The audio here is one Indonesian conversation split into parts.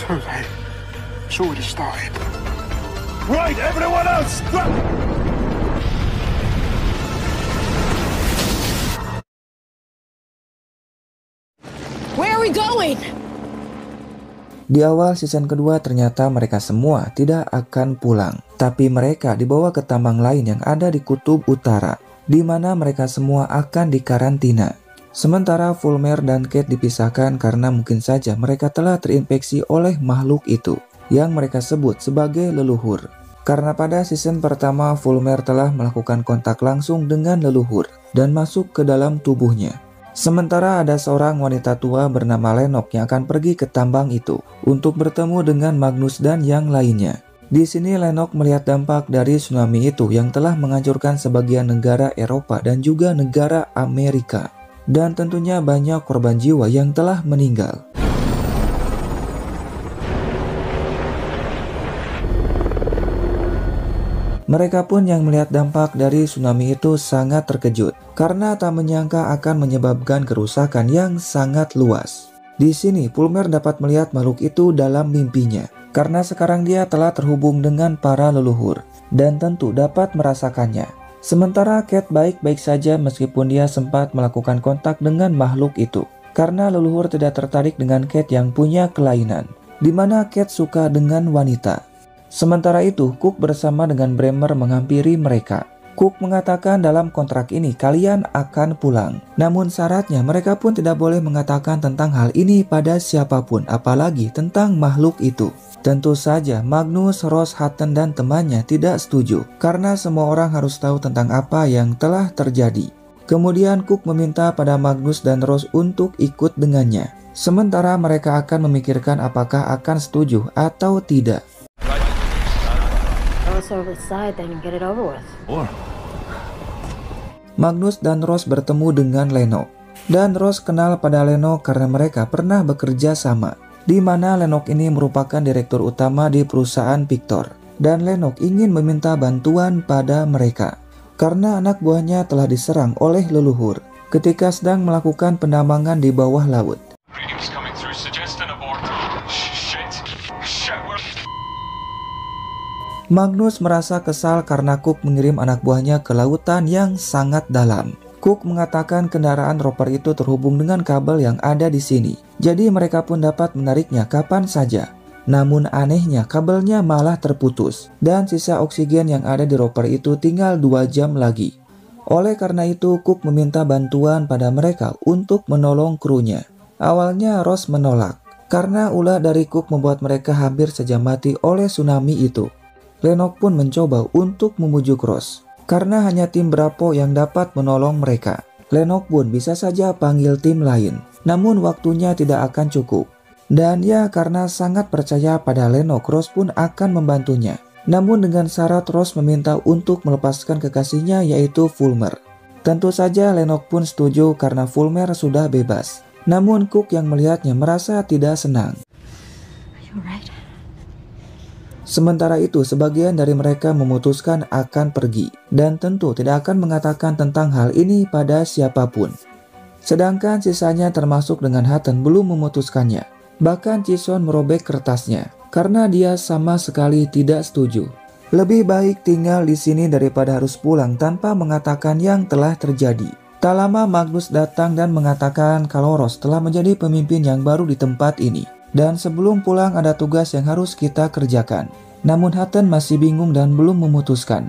too late. It's already started. Right, everyone else, grab... Where are we going? Di awal season kedua ternyata mereka semua tidak akan pulang. Tapi mereka dibawa ke tambang lain yang ada di kutub utara, di mana mereka semua akan dikarantina. Sementara Fulmer dan Kate dipisahkan karena mungkin saja mereka telah terinfeksi oleh makhluk itu, yang mereka sebut sebagai leluhur. Karena pada season pertama Fulmer telah melakukan kontak langsung dengan leluhur dan masuk ke dalam tubuhnya. Sementara ada seorang wanita tua bernama Lennox yang akan pergi ke tambang itu untuk bertemu dengan Magnus dan yang lainnya. Di sini Lennox melihat dampak dari tsunami itu yang telah menghancurkan sebagian negara Eropa dan juga negara Amerika. Dan tentunya banyak korban jiwa yang telah meninggal. Mereka pun yang melihat dampak dari tsunami itu sangat terkejut karena tak menyangka akan menyebabkan kerusakan yang sangat luas. Di sini Fulmer dapat melihat makhluk itu dalam mimpinya karena sekarang dia telah terhubung dengan para leluhur dan tentu dapat merasakannya. Sementara Kate baik-baik saja meskipun dia sempat melakukan kontak dengan makhluk itu karena leluhur tidak tertarik dengan Kate yang punya kelainan, di mana Kate suka dengan wanita. Sementara itu, Cook bersama dengan Bremer menghampiri mereka. Cook mengatakan dalam kontrak ini kalian akan pulang. Namun syaratnya mereka pun tidak boleh mengatakan tentang hal ini pada siapapun, apalagi tentang makhluk itu. Tentu saja Magnus, Ross, Hutton dan temannya tidak setuju karena semua orang harus tahu tentang apa yang telah terjadi. Kemudian Cook meminta pada Magnus dan Ross untuk ikut dengannya. Sementara mereka akan memikirkan apakah akan setuju atau tidak. Magnus dan Ross bertemu dengan Lennox. Dan Ross kenal pada Lennox karena mereka pernah bekerja sama, di mana Lennox ini merupakan direktur utama di perusahaan Victor. Dan Lennox ingin meminta bantuan pada mereka karena anak buahnya telah diserang oleh leluhur ketika sedang melakukan penambangan di bawah laut. Magnus merasa kesal karena Cook mengirim anak buahnya ke lautan yang sangat dalam. Cook mengatakan kendaraan Roper itu terhubung dengan kabel yang ada di sini, jadi mereka pun dapat menariknya kapan saja. Namun anehnya kabelnya malah terputus dan sisa oksigen yang ada di Roper itu tinggal 2 jam lagi. Oleh karena itu Cook meminta bantuan pada mereka untuk menolong krunya. Awalnya Ross menolak karena ulah dari Cook membuat mereka hampir saja mati oleh tsunami itu. Lennox pun mencoba untuk membujuk Ross karena hanya tim Bravo yang dapat menolong mereka. Lennox pun bisa saja panggil tim lain, namun waktunya tidak akan cukup. Dan ya karena sangat percaya pada Lennox, Ross pun akan membantunya. Namun dengan syarat Ross meminta untuk melepaskan kekasihnya yaitu Fulmer. Tentu saja Lennox pun setuju karena Fulmer sudah bebas. Namun Cook yang melihatnya merasa tidak senang. Sementara itu, sebagian dari mereka memutuskan akan pergi dan tentu tidak akan mengatakan tentang hal ini pada siapapun. Sedangkan sisanya termasuk dengan Hutton belum memutuskannya. Bahkan Cison merobek kertasnya karena dia sama sekali tidak setuju. Lebih baik tinggal di sini daripada harus pulang tanpa mengatakan yang telah terjadi. Tak lama Magnus datang dan mengatakan kalau Ross telah menjadi pemimpin yang baru di tempat ini. Dan sebelum pulang ada tugas yang harus kita kerjakan. Namun Hutton masih bingung dan belum memutuskan.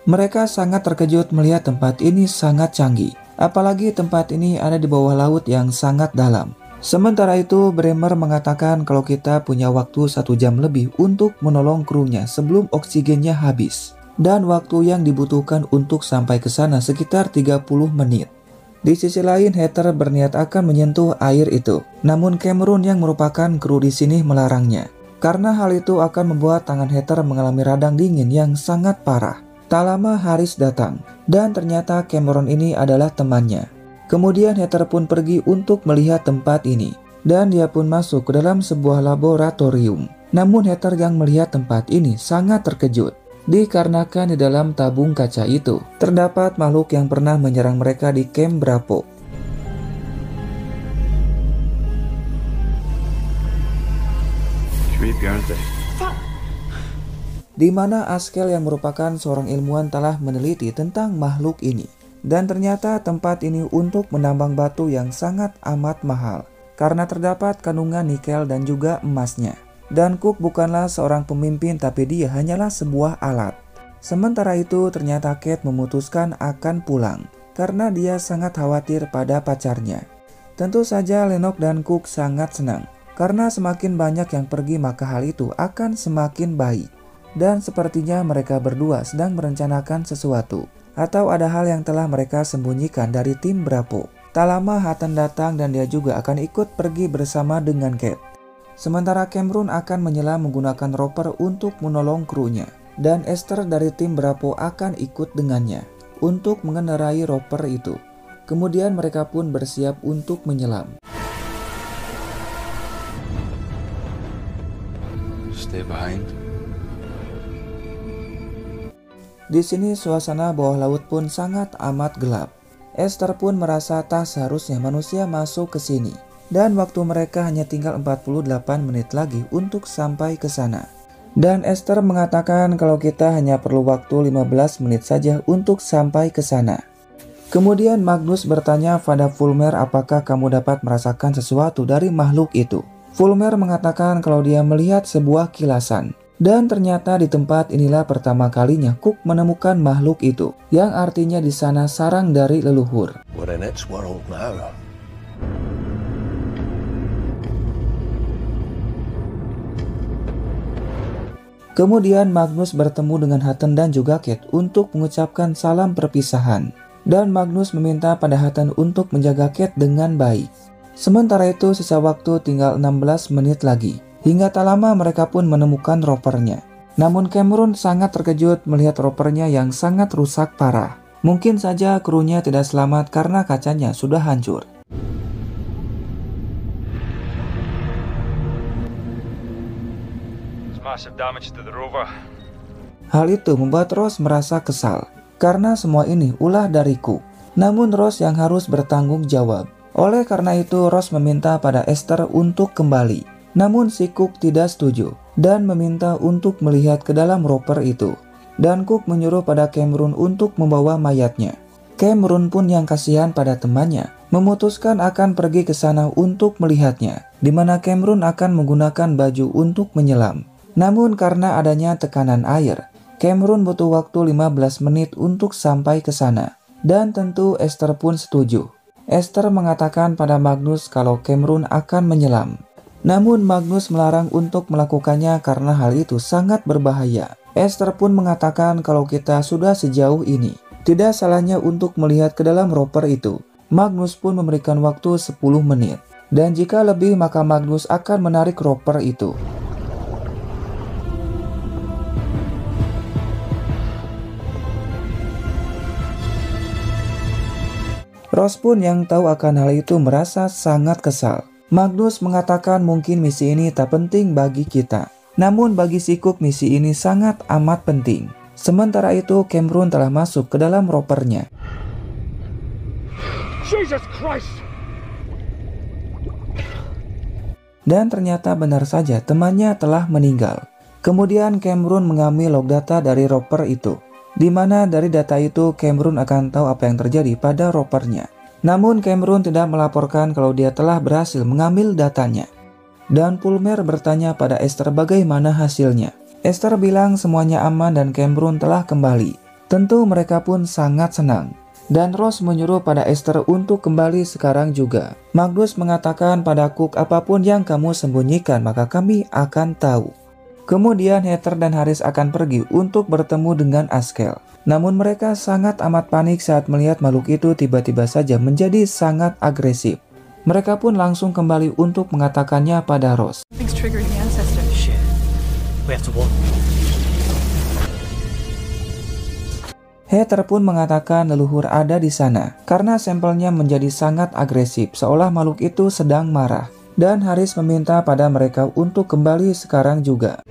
Mereka sangat terkejut melihat tempat ini sangat canggih. Apalagi tempat ini ada di bawah laut yang sangat dalam. Sementara itu, Bremer mengatakan kalau kita punya waktu 1 jam lebih untuk menolong krunya sebelum oksigennya habis. Dan waktu yang dibutuhkan untuk sampai ke sana sekitar 30 menit. Di sisi lain, Heather berniat akan menyentuh air itu. Namun Cameron yang merupakan kru di sini melarangnya. Karena hal itu akan membuat tangan Heather mengalami radang dingin yang sangat parah. Tak lama Haris datang. Dan ternyata Cameron ini adalah temannya. Kemudian Heather pun pergi untuk melihat tempat ini. Dan dia pun masuk ke dalam sebuah laboratorium. Namun Heather yang melihat tempat ini sangat terkejut. Dikarenakan di dalam tabung kaca itu terdapat makhluk yang pernah menyerang mereka di camp Bravo. Di mana Askell yang merupakan seorang ilmuwan telah meneliti tentang makhluk ini. Dan ternyata tempat ini untuk menambang batu yang sangat amat mahal karena terdapat kandungan nikel dan juga emasnya. Dan Cook bukanlah seorang pemimpin, tapi dia hanyalah sebuah alat. Sementara itu ternyata Kate memutuskan akan pulang karena dia sangat khawatir pada pacarnya. Tentu saja Lennox dan Cook sangat senang karena semakin banyak yang pergi maka hal itu akan semakin baik. Dan sepertinya mereka berdua sedang merencanakan sesuatu atau ada hal yang telah mereka sembunyikan dari tim Bravo. Tak lama Hutton datang dan dia juga akan ikut pergi bersama dengan Kate. Sementara Cameron akan menyelam menggunakan roper untuk menolong krunya. Dan Esther dari tim Bravo akan ikut dengannya untuk mengendarai roper itu. Kemudian mereka pun bersiap untuk menyelam. Stay behind. Di sini suasana bawah laut pun sangat amat gelap. Esther pun merasa tak seharusnya manusia masuk ke sini. Dan waktu mereka hanya tinggal 48 menit lagi untuk sampai ke sana. Dan Esther mengatakan kalau kita hanya perlu waktu 15 menit saja untuk sampai ke sana. Kemudian Magnus bertanya pada Fulmer apakah kamu dapat merasakan sesuatu dari makhluk itu. Fulmer mengatakan kalau dia melihat sebuah kilasan. Dan ternyata di tempat inilah pertama kalinya Cook menemukan makhluk itu, yang artinya di sana sarang dari leluhur. We're in its world now. Kemudian Magnus bertemu dengan Hutton dan juga Kate untuk mengucapkan salam perpisahan. Dan Magnus meminta pada Hutton untuk menjaga Kate dengan baik. Sementara itu sisa waktu tinggal 16 menit lagi. Hingga tak lama mereka pun menemukan ropernya. Namun Cameron sangat terkejut melihat ropernya yang sangat rusak parah. Mungkin saja krunya tidak selamat karena kacanya sudah hancur. Hal itu membuat Ross merasa kesal karena semua ini ulah dari Cook. Namun Ross yang harus bertanggung jawab. Oleh karena itu Ross meminta pada Esther untuk kembali. Namun si Cook tidak setuju dan meminta untuk melihat ke dalam roper itu. Dan Cook menyuruh pada Cameron untuk membawa mayatnya. Cameron pun yang kasihan pada temannya memutuskan akan pergi ke sana untuk melihatnya, di mana Cameron akan menggunakan baju untuk menyelam. Namun karena adanya tekanan air, Cameron butuh waktu 15 menit untuk sampai ke sana. Dan tentu Esther pun setuju. Esther mengatakan pada Magnus kalau Cameron akan menyelam. Namun Magnus melarang untuk melakukannya karena hal itu sangat berbahaya. Esther pun mengatakan kalau kita sudah sejauh ini, tidak salahnya untuk melihat ke dalam roper itu. Magnus pun memberikan waktu 10 menit. Dan jika lebih maka Magnus akan menarik roper itu. Ross pun yang tahu akan hal itu merasa sangat kesal. Magnus mengatakan mungkin misi ini tak penting bagi kita. Namun bagi si Cook misi ini sangat amat penting. Sementara itu Cameron telah masuk ke dalam ropernya. Jesus Christ! Dan ternyata benar saja temannya telah meninggal. Kemudian Cameron mengambil log data dari roper itu. Di mana dari data itu Cameron akan tahu apa yang terjadi pada ropernya. Namun Cameron tidak melaporkan kalau dia telah berhasil mengambil datanya. Dan Fulmer bertanya pada Esther bagaimana hasilnya. Esther bilang semuanya aman dan Cameron telah kembali. Tentu mereka pun sangat senang. Dan Ross menyuruh pada Esther untuk kembali sekarang juga. Magnus mengatakan pada Cook apapun yang kamu sembunyikan maka kami akan tahu. Kemudian Heather dan Harris akan pergi untuk bertemu dengan Askell. Namun mereka sangat amat panik saat melihat makhluk itu tiba-tiba saja menjadi sangat agresif. Mereka pun langsung kembali untuk mengatakannya pada Ross. Heather pun mengatakan leluhur ada di sana karena sampelnya menjadi sangat agresif seolah makhluk itu sedang marah. Dan Harris meminta pada mereka untuk kembali sekarang juga.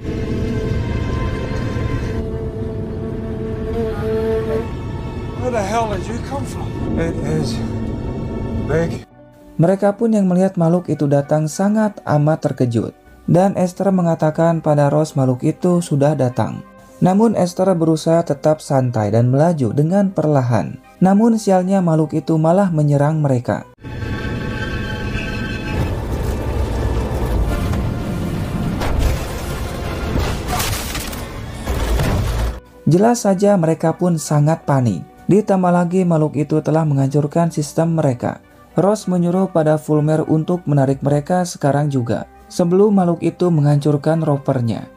the hell did you come from? It is big. Mereka pun yang melihat makhluk itu datang sangat amat terkejut. Dan Esther mengatakan pada Rose makhluk itu sudah datang. Namun Esther berusaha tetap santai dan melaju dengan perlahan. Namun sialnya makhluk itu malah menyerang mereka. Jelas saja mereka pun sangat panik. Ditambah lagi makhluk itu telah menghancurkan sistem mereka. Rose menyuruh pada Fulmer untuk menarik mereka sekarang juga, sebelum makhluk itu menghancurkan ropernya.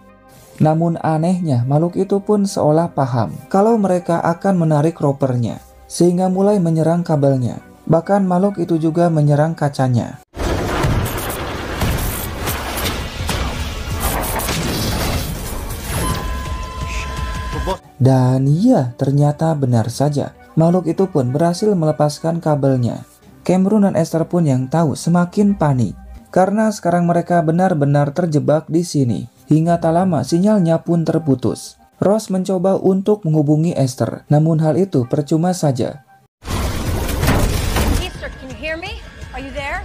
Namun anehnya makhluk itu pun seolah paham kalau mereka akan menarik ropernya, sehingga mulai menyerang kabelnya. Bahkan makhluk itu juga menyerang kacanya. Dan iya, ternyata benar saja. Makhluk itu pun berhasil melepaskan kabelnya. Cameron dan Esther pun yang tahu semakin panik. Karena sekarang mereka benar-benar terjebak di sini. Hingga tak lama sinyalnya pun terputus. Rose mencoba untuk menghubungi Esther. Namun hal itu percuma saja. Esther, can you hear me? Are you there?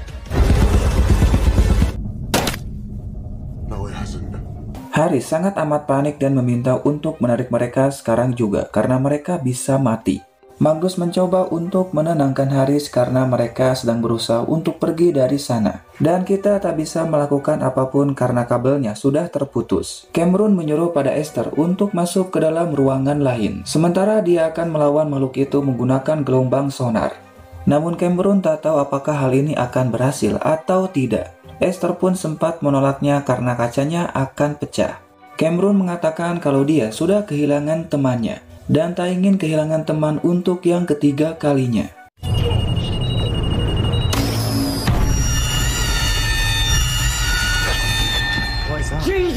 No, it hasn't. Harris sangat amat panik dan meminta untuk menarik mereka sekarang juga karena mereka bisa mati. Magnus mencoba untuk menenangkan Harris karena mereka sedang berusaha untuk pergi dari sana. Dan kita tak bisa melakukan apapun karena kabelnya sudah terputus. Cameron menyuruh pada Esther untuk masuk ke dalam ruangan lain. Sementara dia akan melawan makhluk itu menggunakan gelombang sonar. Namun Cameron tak tahu apakah hal ini akan berhasil atau tidak. Esther pun sempat menolaknya karena kacanya akan pecah. Cameron mengatakan kalau dia sudah kehilangan temannya dan tak ingin kehilangan teman untuk yang ketiga kalinya.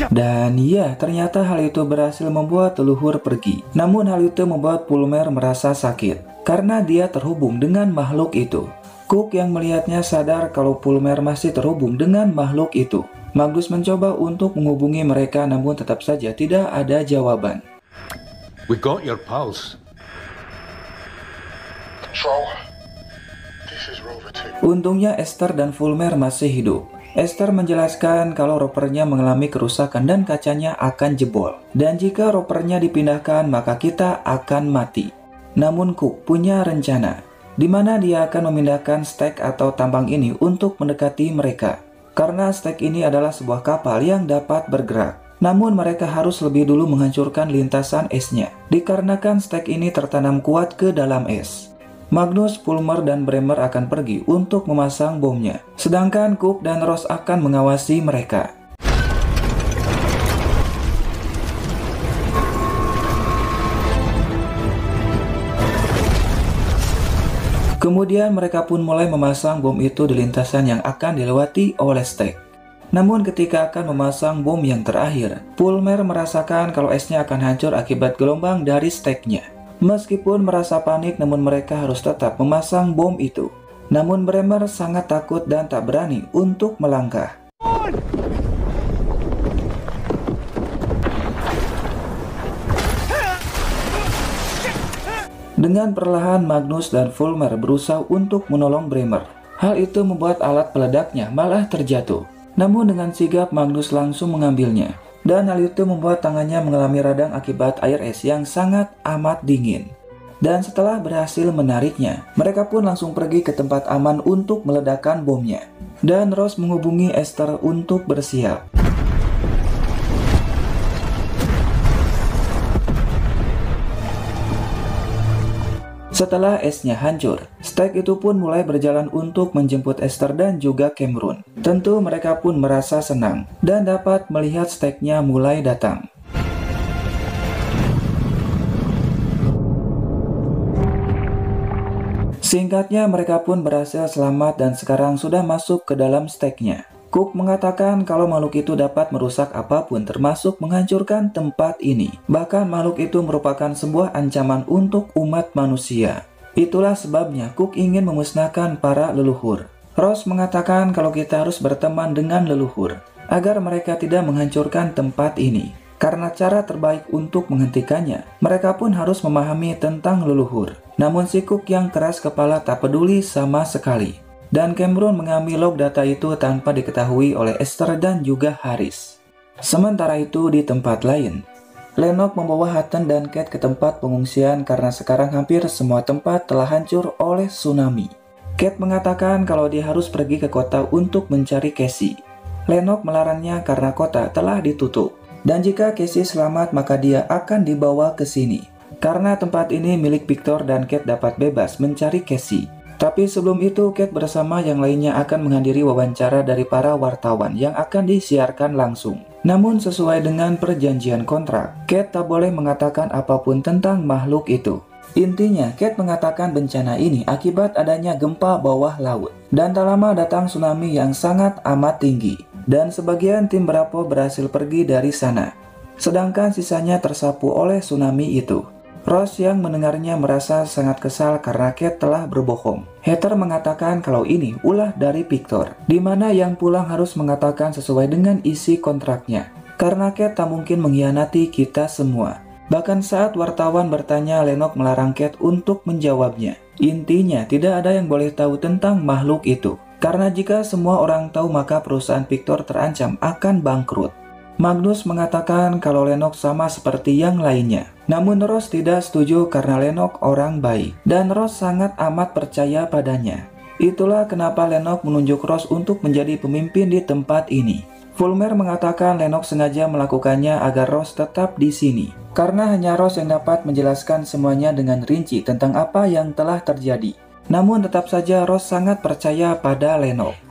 Dan iya, ternyata hal itu berhasil membuat leluhur pergi. Namun hal itu membuat Fulmer merasa sakit karena dia terhubung dengan makhluk itu. Cook yang melihatnya sadar kalau Fulmer masih terhubung dengan makhluk itu. Magnus mencoba untuk menghubungi mereka namun tetap saja tidak ada jawaban. We got your pulse. Control. This is Rover 2. Untungnya Esther dan Fulmer masih hidup. Esther menjelaskan kalau ropernya mengalami kerusakan dan kacanya akan jebol. Dan jika ropernya dipindahkan maka kita akan mati. Namun Cook punya rencana, di mana dia akan memindahkan Stag atau tambang ini untuk mendekati mereka. Karena Stag ini adalah sebuah kapal yang dapat bergerak. Namun mereka harus lebih dulu menghancurkan lintasan esnya, dikarenakan Stag ini tertanam kuat ke dalam es. Magnus, Fulmer, dan Bremer akan pergi untuk memasang bomnya. Sedangkan Cook dan Rose akan mengawasi mereka. Kemudian mereka pun mulai memasang bom itu di lintasan yang akan dilewati oleh Stag. Namun ketika akan memasang bom yang terakhir, Fulmer merasakan kalau esnya akan hancur akibat gelombang dari Stag-nya. Meskipun merasa panik, namun mereka harus tetap memasang bom itu. Namun Bremer sangat takut dan tak berani untuk melangkah. Dengan perlahan Magnus dan Fulmer berusaha untuk menolong Bremer. Hal itu membuat alat peledaknya malah terjatuh. Namun dengan sigap Magnus langsung mengambilnya. Dan hal itu membuat tangannya mengalami radang akibat air es yang sangat amat dingin. Dan setelah berhasil menariknya, mereka pun langsung pergi ke tempat aman untuk meledakkan bomnya. Dan Rose menghubungi Esther untuk bersiap. Setelah esnya hancur, Stag itu pun mulai berjalan untuk menjemput Esther dan juga Cameron. Tentu mereka pun merasa senang dan dapat melihat Stag-nya mulai datang. Singkatnya mereka pun berhasil selamat dan sekarang sudah masuk ke dalam Stag-nya. Cook mengatakan kalau makhluk itu dapat merusak apapun termasuk menghancurkan tempat ini. Bahkan makhluk itu merupakan sebuah ancaman untuk umat manusia. Itulah sebabnya Cook ingin memusnahkan para leluhur. Rose mengatakan kalau kita harus berteman dengan leluhur agar mereka tidak menghancurkan tempat ini. Karena cara terbaik untuk menghentikannya, mereka pun harus memahami tentang leluhur. Namun si Cook yang keras kepala tak peduli sama sekali. Dan Cameron mengambil log data itu tanpa diketahui oleh Esther dan juga Haris. Sementara itu di tempat lain, Lennox membawa Hutton dan Kate ke tempat pengungsian karena sekarang hampir semua tempat telah hancur oleh tsunami. Kate mengatakan kalau dia harus pergi ke kota untuk mencari Casey. Lennox melarangnya karena kota telah ditutup. Dan jika Casey selamat maka dia akan dibawa ke sini. Karena tempat ini milik Victor dan Kate dapat bebas mencari Casey. Tapi sebelum itu Kate bersama yang lainnya akan menghadiri wawancara dari para wartawan yang akan disiarkan langsung. Namun sesuai dengan perjanjian kontrak, Kate tak boleh mengatakan apapun tentang makhluk itu. Intinya, Kate mengatakan bencana ini akibat adanya gempa bawah laut. Dan tak lama datang tsunami yang sangat amat tinggi. Dan sebagian tim Bravo berhasil pergi dari sana. Sedangkan sisanya tersapu oleh tsunami itu. Ross yang mendengarnya merasa sangat kesal karena Kate telah berbohong. Heather mengatakan kalau ini ulah dari Victor, di mana yang pulang harus mengatakan sesuai dengan isi kontraknya. Karena Kate tak mungkin mengkhianati kita semua. Bahkan saat wartawan bertanya, Lennox melarang Kate untuk menjawabnya. Intinya, tidak ada yang boleh tahu tentang makhluk itu. Karena jika semua orang tahu maka perusahaan Victor terancam akan bangkrut. Magnus mengatakan kalau Lennox sama seperti yang lainnya. Namun Ross tidak setuju karena Lennox orang baik. Dan Ross sangat amat percaya padanya. Itulah kenapa Lennox menunjuk Ross untuk menjadi pemimpin di tempat ini. Fulmer mengatakan Lennox sengaja melakukannya agar Ross tetap di sini. Karena hanya Ross yang dapat menjelaskan semuanya dengan rinci tentang apa yang telah terjadi. Namun tetap saja Ross sangat percaya pada Lennox.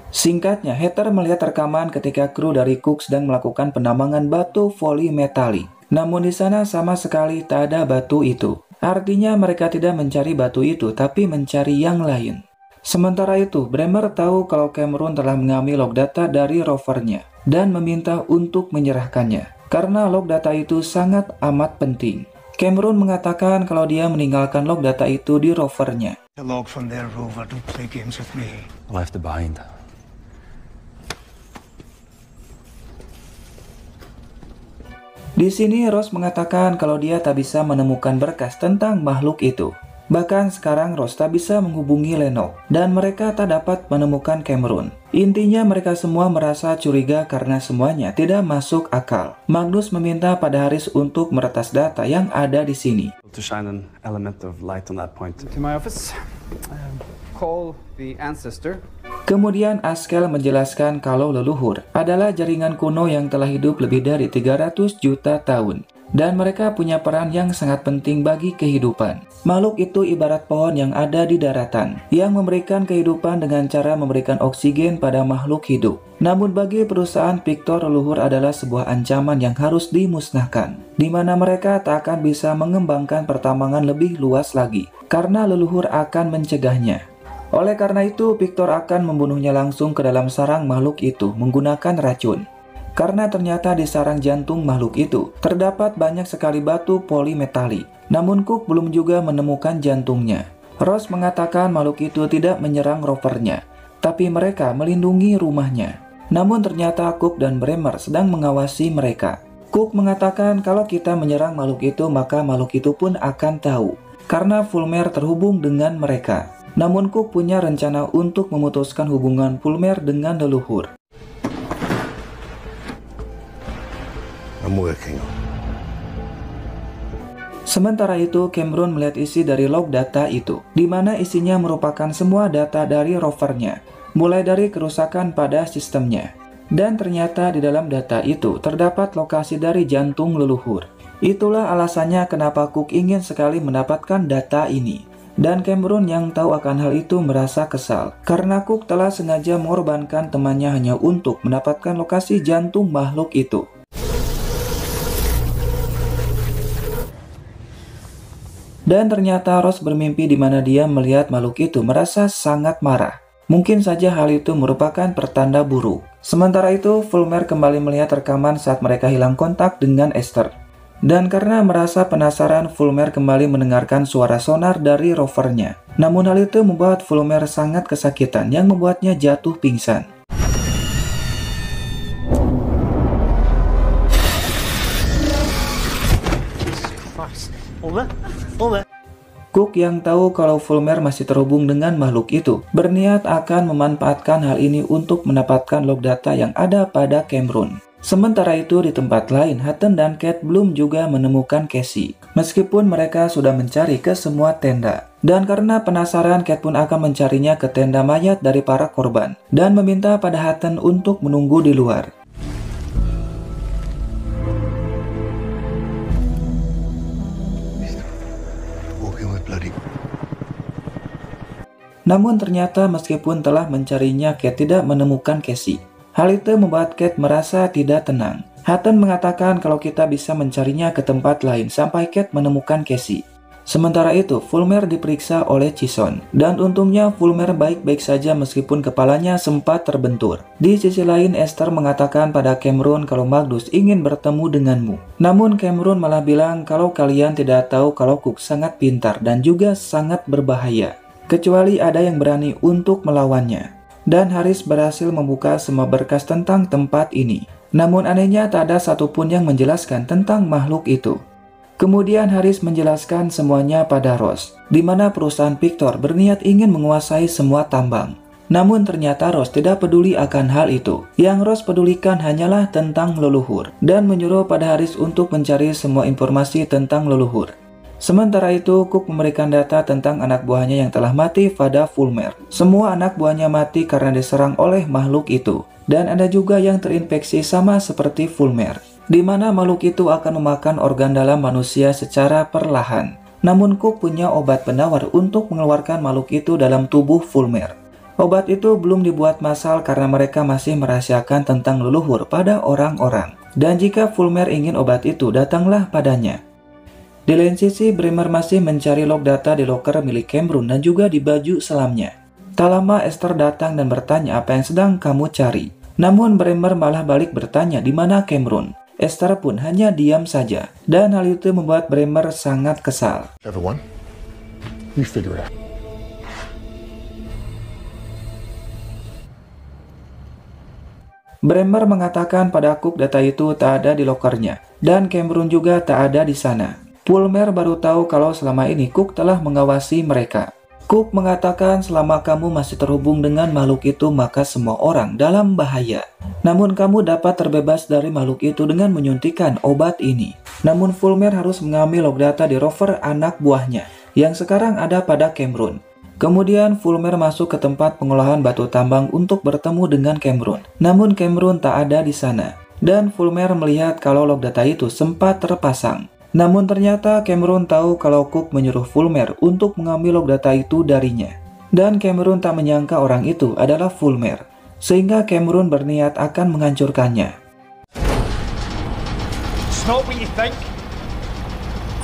Singkatnya, Heather melihat rekaman ketika kru dari Cook sedang melakukan penambangan batu polimetalik. Namun di sana sama sekali tak ada batu itu. Artinya mereka tidak mencari batu itu, tapi mencari yang lain. Sementara itu, Bremer tahu kalau Cameron telah mengambil log data dari rovernya dan meminta untuk menyerahkannya. Karena log data itu sangat amat penting. Cameron mengatakan kalau dia meninggalkan log data itu di rovernya. The log from their rover. Don't play games with me. Left behind. Di sini Ross mengatakan kalau dia tak bisa menemukan berkas tentang makhluk itu. Bahkan sekarang Ross tak bisa menghubungi Lennox dan mereka tak dapat menemukan Cameron. Intinya mereka semua merasa curiga karena semuanya tidak masuk akal. Magnus meminta pada Haris untuk meretas data yang ada di sini. To shine an element of light on that point. To my office. Call the ancestor. Kemudian Askel menjelaskan kalau leluhur adalah jaringan kuno yang telah hidup lebih dari 300 juta tahun. Dan mereka punya peran yang sangat penting bagi kehidupan. Makhluk itu ibarat pohon yang ada di daratan, yang memberikan kehidupan dengan cara memberikan oksigen pada makhluk hidup. Namun bagi perusahaan Victor, leluhur adalah sebuah ancaman yang harus dimusnahkan, di mana mereka tak akan bisa mengembangkan pertambangan lebih luas lagi, karena leluhur akan mencegahnya. Oleh karena itu, Victor akan membunuhnya langsung ke dalam sarang makhluk itu menggunakan racun. Karena ternyata di sarang jantung makhluk itu terdapat banyak sekali batu polimetalik. Namun Cook belum juga menemukan jantungnya. Ross mengatakan makhluk itu tidak menyerang rovernya, tapi mereka melindungi rumahnya. Namun ternyata Cook dan Bremer sedang mengawasi mereka. Cook mengatakan kalau kita menyerang makhluk itu maka makhluk itu pun akan tahu. Karena Fulmer terhubung dengan mereka. Namun Cook punya rencana untuk memutuskan hubungan Fulmer dengan leluhur. I'm working on. Sementara itu, Cameron melihat isi dari log data itu, di mana isinya merupakan semua data dari rovernya, mulai dari kerusakan pada sistemnya. Dan ternyata di dalam data itu terdapat lokasi dari jantung leluhur. Itulah alasannya kenapa Cook ingin sekali mendapatkan data ini. Dan Cameron yang tahu akan hal itu merasa kesal, karena Cook telah sengaja mengorbankan temannya hanya untuk mendapatkan lokasi jantung makhluk itu. Dan ternyata Ross bermimpi di mana dia melihat makhluk itu merasa sangat marah. Mungkin saja hal itu merupakan pertanda buruk. Sementara itu, Fulmer kembali melihat rekaman saat mereka hilang kontak dengan Esther. Dan karena merasa penasaran, Fulmer kembali mendengarkan suara sonar dari rovernya. Namun hal itu membuat Fulmer sangat kesakitan yang membuatnya jatuh pingsan. Cook yang tahu kalau Fulmer masih terhubung dengan makhluk itu, berniat akan memanfaatkan hal ini untuk mendapatkan log data yang ada pada Cameron. Sementara itu di tempat lain, Hutton dan Kate belum juga menemukan Casey. Meskipun mereka sudah mencari ke semua tenda. Dan karena penasaran, Kate pun akan mencarinya ke tenda mayat dari para korban. Dan meminta pada Hutton untuk menunggu di luar. Namun ternyata meskipun telah mencarinya, Kate tidak menemukan Casey. Hal itu membuat Kate merasa tidak tenang. Hutton mengatakan kalau kita bisa mencarinya ke tempat lain sampai Kate menemukan Casey. Sementara itu, Fulmer diperiksa oleh Chison. Dan untungnya Fulmer baik-baik saja meskipun kepalanya sempat terbentur. Di sisi lain, Esther mengatakan pada Cameron kalau Magnus ingin bertemu denganmu. Namun Cameron malah bilang kalau kalian tidak tahu kalau Cook sangat pintar dan juga sangat berbahaya. Kecuali ada yang berani untuk melawannya. Dan Harris berhasil membuka semua berkas tentang tempat ini. Namun anehnya tak ada satupun yang menjelaskan tentang makhluk itu. Kemudian Harris menjelaskan semuanya pada Ross, di mana perusahaan Victor berniat ingin menguasai semua tambang. Namun ternyata Ross tidak peduli akan hal itu. Yang Ross pedulikan hanyalah tentang leluhur, dan menyuruh pada Harris untuk mencari semua informasi tentang leluhur. Sementara itu, Cook memberikan data tentang anak buahnya yang telah mati pada Fulmer. Semua anak buahnya mati karena diserang oleh makhluk itu. Dan ada juga yang terinfeksi sama seperti Fulmer, di mana makhluk itu akan memakan organ dalam manusia secara perlahan. Namun Cook punya obat penawar untuk mengeluarkan makhluk itu dalam tubuh Fulmer. Obat itu belum dibuat massal karena mereka masih merahasiakan tentang leluhur pada orang-orang. Dan jika Fulmer ingin obat itu, datanglah padanya. Di lain sisi, Bremer masih mencari log data di loker milik Cameron dan juga di baju selamnya. Tak lama Esther datang dan bertanya apa yang sedang kamu cari. Namun Bremer malah balik bertanya di mana Cameron. Esther pun hanya diam saja. Dan hal itu membuat Bremer sangat kesal. Everyone, you figure it out. Bremer mengatakan pada Cook data itu tak ada di lokernya. Dan Cameron juga tak ada di sana. Fulmer baru tahu kalau selama ini Cook telah mengawasi mereka. Cook mengatakan selama kamu masih terhubung dengan makhluk itu maka semua orang dalam bahaya. Namun kamu dapat terbebas dari makhluk itu dengan menyuntikkan obat ini. Namun Fulmer harus mengambil log data di rover anak buahnya yang sekarang ada pada Cameron. Kemudian Fulmer masuk ke tempat pengolahan batu tambang untuk bertemu dengan Cameron. Namun Cameron tak ada di sana. Dan Fulmer melihat kalau log data itu sempat terpasang. Namun ternyata Cameron tahu kalau Cook menyuruh Fulmer untuk mengambil log data itu darinya. Dan Cameron tak menyangka orang itu adalah Fulmer. Sehingga Cameron berniat akan menghancurkannya.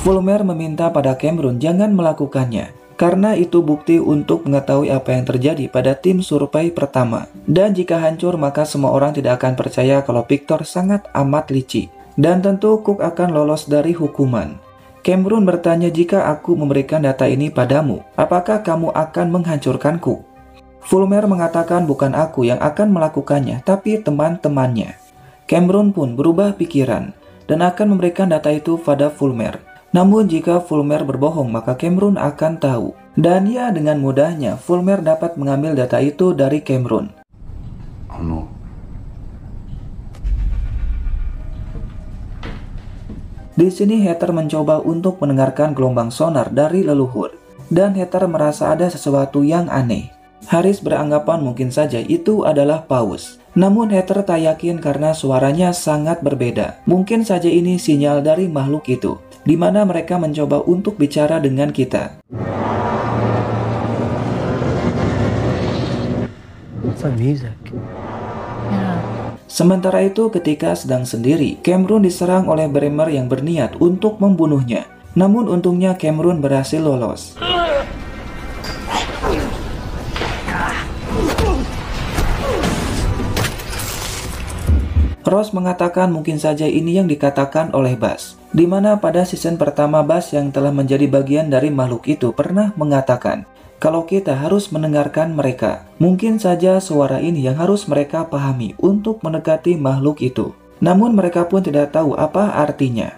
Fulmer meminta pada Cameron jangan melakukannya. Karena itu bukti untuk mengetahui apa yang terjadi pada tim survei pertama. Dan jika hancur maka semua orang tidak akan percaya kalau Victor sangat amat licik. Dan tentu Cook akan lolos dari hukuman. Cameron bertanya jika aku memberikan data ini padamu, apakah kamu akan menghancurkanku? Fulmer mengatakan bukan aku yang akan melakukannya, tapi teman-temannya. Cameron pun berubah pikiran dan akan memberikan data itu pada Fulmer. Namun jika Fulmer berbohong maka Cameron akan tahu. Dan ya dengan mudahnya Fulmer dapat mengambil data itu dari Cameron. Oh no. Di sini Heather mencoba untuk mendengarkan gelombang sonar dari leluhur. Dan Heather merasa ada sesuatu yang aneh. Harris beranggapan mungkin saja itu adalah paus. Namun Heather tak yakin karena suaranya sangat berbeda. Mungkin saja ini sinyal dari makhluk itu, di mana mereka mencoba untuk bicara dengan kita. It's like music. Sementara itu ketika sedang sendiri, Cameron diserang oleh Bremer yang berniat untuk membunuhnya. Namun untungnya Cameron berhasil lolos. Ross mengatakan mungkin saja ini yang dikatakan oleh Buzz, di mana pada season pertama Buzz yang telah menjadi bagian dari makhluk itu pernah mengatakan kalau kita harus mendengarkan mereka. Mungkin saja suara ini yang harus mereka pahami untuk mendekati makhluk itu. Namun mereka pun tidak tahu apa artinya.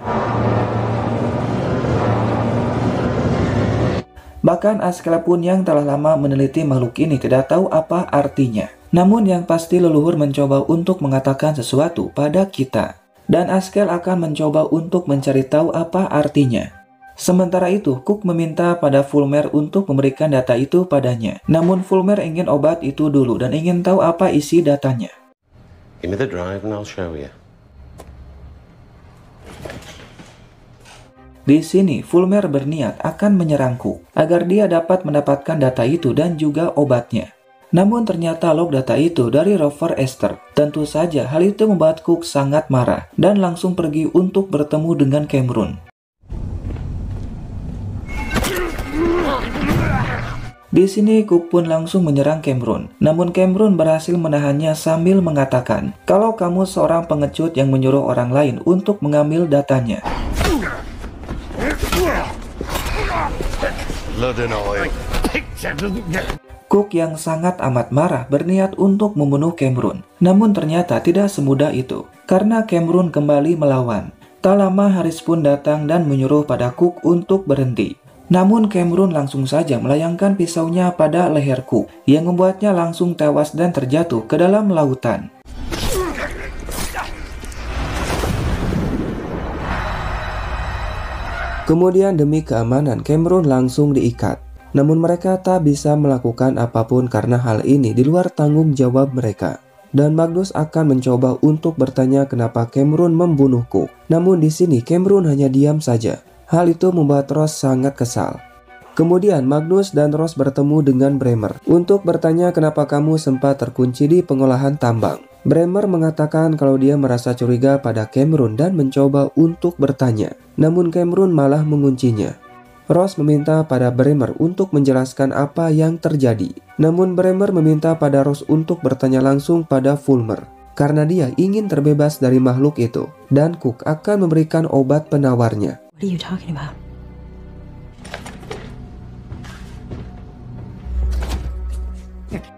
Bahkan Askeladd pun yang telah lama meneliti makhluk ini tidak tahu apa artinya. Namun yang pasti leluhur mencoba untuk mengatakan sesuatu pada kita. Dan Askeladd akan mencoba untuk mencari tahu apa artinya. Sementara itu, Cook meminta pada Fulmer untuk memberikan data itu padanya. Namun Fulmer ingin obat itu dulu dan ingin tahu apa isi datanya. Give me the drive and I'll show you. Di sini, Fulmer berniat akan menyerang Cook agar dia dapat mendapatkan data itu dan juga obatnya. Namun ternyata log data itu dari rover Esther. Tentu saja hal itu membuat Cook sangat marah dan langsung pergi untuk bertemu dengan Cameron. Di sini Cook pun langsung menyerang Cameron. Namun Cameron berhasil menahannya sambil mengatakan kalau kamu seorang pengecut yang menyuruh orang lain untuk mengambil datanya. Cook yang sangat amat marah berniat untuk membunuh Cameron. Namun ternyata tidak semudah itu, karena Cameron kembali melawan. Tak lama Harris pun datang dan menyuruh pada Cook untuk berhenti. Namun Cameron langsung saja melayangkan pisaunya pada leher Cook, yang membuatnya langsung tewas dan terjatuh ke dalam lautan. Kemudian demi keamanan Cameron langsung diikat. Namun mereka tak bisa melakukan apapun karena hal ini di luar tanggung jawab mereka. Dan Magnus akan mencoba untuk bertanya kenapa Cameron membunuh Cook. Namun di sini Cameron hanya diam saja. Hal itu membuat Ross sangat kesal. Kemudian Magnus dan Ross bertemu dengan Bremer untuk bertanya kenapa kamu sempat terkunci di pengolahan tambang. Bremer mengatakan kalau dia merasa curiga pada Cameron dan mencoba untuk bertanya. Namun Cameron malah menguncinya. Ross meminta pada Bremer untuk menjelaskan apa yang terjadi. Namun Bremer meminta pada Ross untuk bertanya langsung pada Fulmer. Karena dia ingin terbebas dari makhluk itu. Dan Cook akan memberikan obat penawarnya. What are you talking about?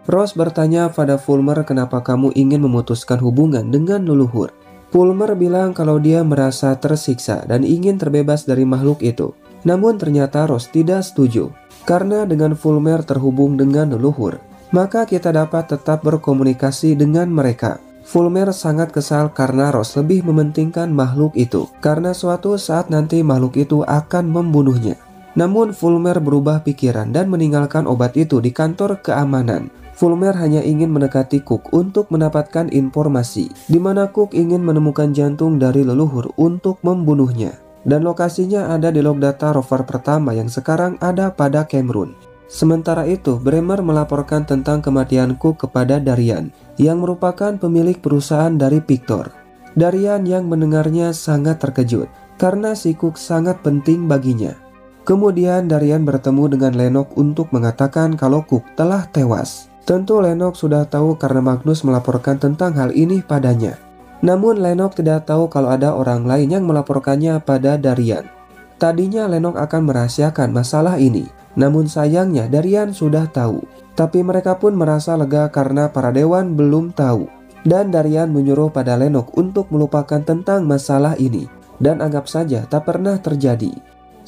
Ross bertanya pada Fulmer kenapa kamu ingin memutuskan hubungan dengan leluhur. Fulmer bilang kalau dia merasa tersiksa dan ingin terbebas dari makhluk itu. Namun ternyata Ross tidak setuju. Karena dengan Fulmer terhubung dengan leluhur, maka kita dapat tetap berkomunikasi dengan mereka. Fulmer sangat kesal karena Ross lebih mementingkan makhluk itu, karena suatu saat nanti makhluk itu akan membunuhnya. Namun Fulmer berubah pikiran dan meninggalkan obat itu di kantor keamanan. Fulmer hanya ingin mendekati Cook untuk mendapatkan informasi, di mana Cook ingin menemukan jantung dari leluhur untuk membunuhnya. Dan lokasinya ada di log data rover pertama yang sekarang ada pada Cameron. Sementara itu, Bremer melaporkan tentang kematian Cook kepada Darian, yang merupakan pemilik perusahaan dari Victor. Darian yang mendengarnya sangat terkejut, karena si Cook sangat penting baginya. Kemudian Darian bertemu dengan Lennox untuk mengatakan kalau Cook telah tewas. Tentu Lennox sudah tahu karena Magnus melaporkan tentang hal ini padanya. Namun Lennox tidak tahu kalau ada orang lain yang melaporkannya pada Darian. Tadinya Lennox akan merahasiakan masalah ini. Namun sayangnya Darian sudah tahu. Tapi mereka pun merasa lega karena para dewan belum tahu. Dan Darian menyuruh pada Lennox untuk melupakan tentang masalah ini. Dan anggap saja tak pernah terjadi.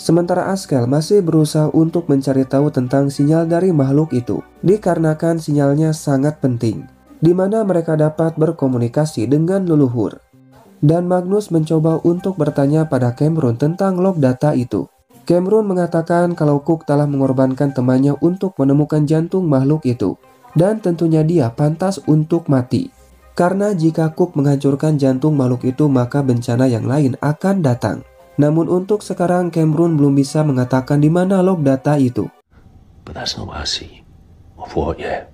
Sementara Askeladd masih berusaha untuk mencari tahu tentang sinyal dari makhluk itu. Dikarenakan sinyalnya sangat penting. Di mana mereka dapat berkomunikasi dengan leluhur. Dan Magnus mencoba untuk bertanya pada Cameron tentang log data itu. Cameron mengatakan kalau Cook telah mengorbankan temannya untuk menemukan jantung makhluk itu. Dan tentunya dia pantas untuk mati. Karena jika Cook menghancurkan jantung makhluk itu maka bencana yang lain akan datang. Namun untuk sekarang Cameron belum bisa mengatakan di mana log data itu. But that's not what I see. Of what yet?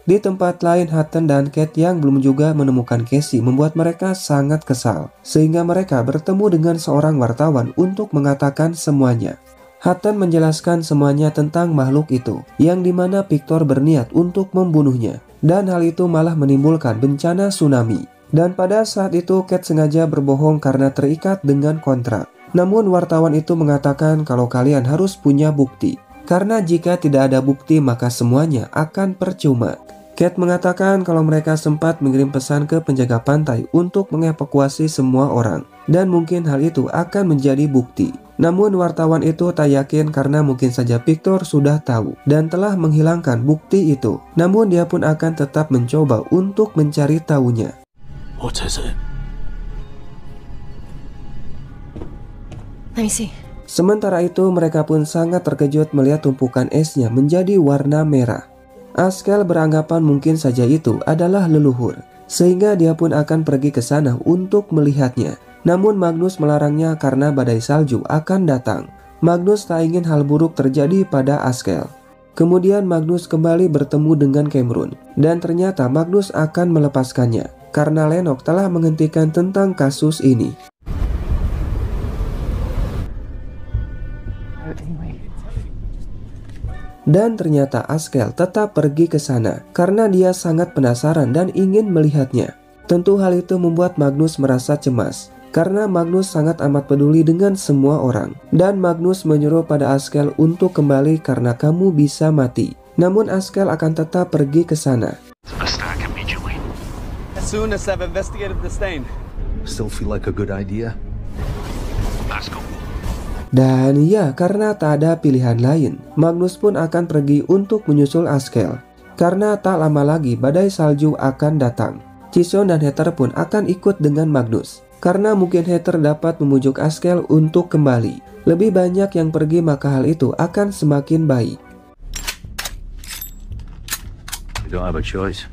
Di tempat lain, Hutton dan Kate yang belum juga menemukan Casey membuat mereka sangat kesal. Sehingga mereka bertemu dengan seorang wartawan untuk mengatakan semuanya. Hutton menjelaskan semuanya tentang makhluk itu, yang dimana Victor berniat untuk membunuhnya. Dan hal itu malah menimbulkan bencana tsunami. Dan pada saat itu Kate sengaja berbohong karena terikat dengan kontrak. Namun wartawan itu mengatakan kalau kalian harus punya bukti. Karena jika tidak ada bukti maka semuanya akan percuma. Kate mengatakan kalau mereka sempat mengirim pesan ke penjaga pantai untuk mengevakuasi semua orang. dan mungkin hal itu akan menjadi bukti. Namun wartawan itu tak yakin karena mungkin saja Victor sudah tahu dan telah menghilangkan bukti itu. Namun dia pun akan tetap mencoba untuk mencari tahunya. What is it? Let me see. Sementara itu mereka pun sangat terkejut melihat tumpukan esnya menjadi warna merah. Askell beranggapan mungkin saja itu adalah leluhur, sehingga dia pun akan pergi ke sana untuk melihatnya. Namun Magnus melarangnya karena badai salju akan datang. Magnus tak ingin hal buruk terjadi pada Askell. Kemudian Magnus kembali bertemu dengan Cameron, dan ternyata Magnus akan melepaskannya karena Lennox telah menghentikan tentang kasus ini. Dan ternyata Askell tetap pergi ke sana karena dia sangat penasaran dan ingin melihatnya. Tentu hal itu membuat Magnus merasa cemas karena Magnus sangat amat peduli dengan semua orang. Dan Magnus menyuruh pada Askell untuk kembali karena kamu bisa mati. Namun Askell akan tetap pergi ke sana. As soon as I've investigated the stain. Still feel like a good idea? Dan ya, karena tak ada pilihan lain, Magnus pun akan pergi untuk menyusul Askell. Karena tak lama lagi badai salju akan datang. Chison dan Heather pun akan ikut dengan Magnus. Karena mungkin Heather dapat memujuk Askell untuk kembali. Lebih banyak yang pergi maka hal itu akan semakin baik. We don't have a choice.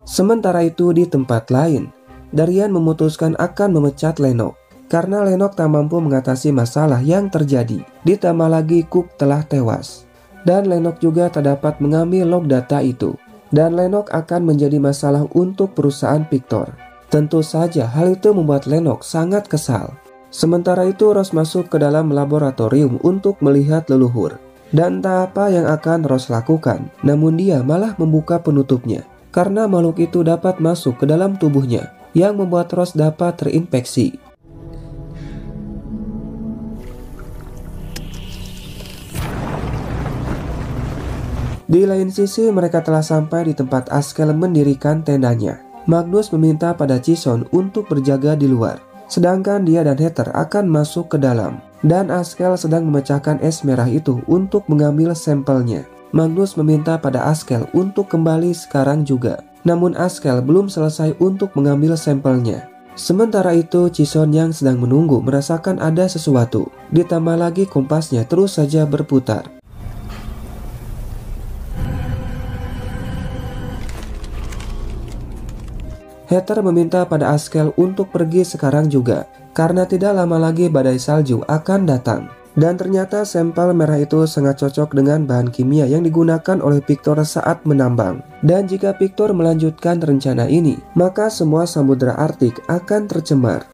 Sementara itu di tempat lain, Darian memutuskan akan memecat Lennox karena Lennox tak mampu mengatasi masalah yang terjadi. Ditambah lagi Cook telah tewas dan Lennox juga tak dapat mengambil log data itu, dan Lennox akan menjadi masalah untuk perusahaan Victor. Tentu saja hal itu membuat Lennox sangat kesal. Sementara itu Ross masuk ke dalam laboratorium untuk melihat leluhur, dan tak apa yang akan Ross lakukan, namun dia malah membuka penutupnya karena makhluk itu dapat masuk ke dalam tubuhnya, yang membuat Ross dapat terinfeksi. Di lain sisi mereka telah sampai di tempat Askell mendirikan tendanya. Magnus meminta pada Chison untuk berjaga di luar, sedangkan dia dan Heather akan masuk ke dalam. Dan Askell sedang memecahkan es merah itu untuk mengambil sampelnya. Magnus meminta pada Askell untuk kembali sekarang juga. Namun Askell belum selesai untuk mengambil sampelnya. Sementara itu Chison yang sedang menunggu merasakan ada sesuatu. Ditambah lagi kompasnya terus saja berputar. Heather meminta pada Askell untuk pergi sekarang juga karena tidak lama lagi badai salju akan datang. Dan ternyata sampel merah itu sangat cocok dengan bahan kimia yang digunakan oleh Victor saat menambang. Dan jika Victor melanjutkan rencana ini, maka semua samudera Arktik akan tercemar.